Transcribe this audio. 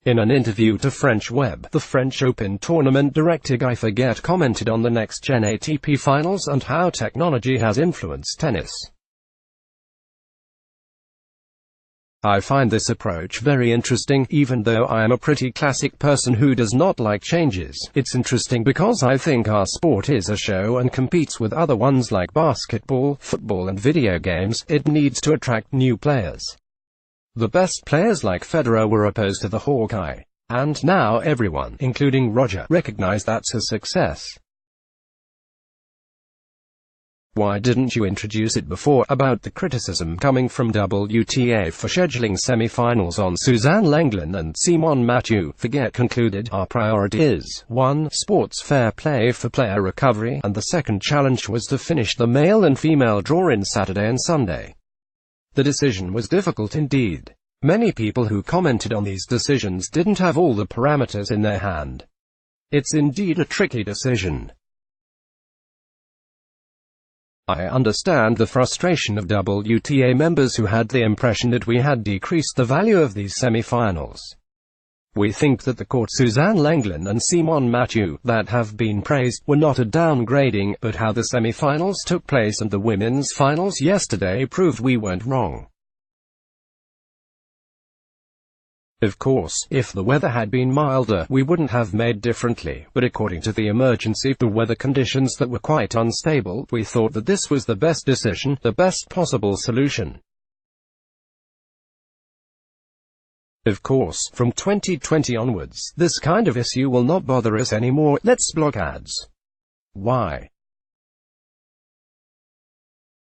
In an interview to French Web, the French Open tournament director Guy Forget commented on the next-gen ATP finals and how technology has influenced tennis. I find this approach very interesting, even though I am a pretty classic person who does not like changes. It's interesting because I think our sport is a show and competes with other ones like basketball, football and video games. It needs to attract new players. The best players like Federer were opposed to the Hawkeye. And now everyone, including Roger, recognize that's a success. Why didn't you introduce it before? About the criticism coming from WTA for scheduling semi-finals on Suzanne Lenglen and Simon Mathieu, Forget concluded, our priority is, 1. Sports fair play for player recovery, and the second challenge was to finish the male and female draw-in Saturday and Sunday. The decision was difficult indeed. Many people who commented on these decisions didn't have all the parameters in their hand. It's indeed a tricky decision. I understand the frustration of WTA members who had the impression that we had decreased the value of these semi-finals. We think that the court Suzanne Lenglen and Simon Mathieu, that have been praised, were not a downgrading, but how the semi-finals took place and the women's finals yesterday proved we weren't wrong. Of course, if the weather had been milder, we wouldn't have made differently, but according to the emergency, the weather conditions that were quite unstable, we thought that this was the best decision, the best possible solution. Of course, from 2020 onwards, this kind of issue will not bother us anymore. Let's block ads. Why?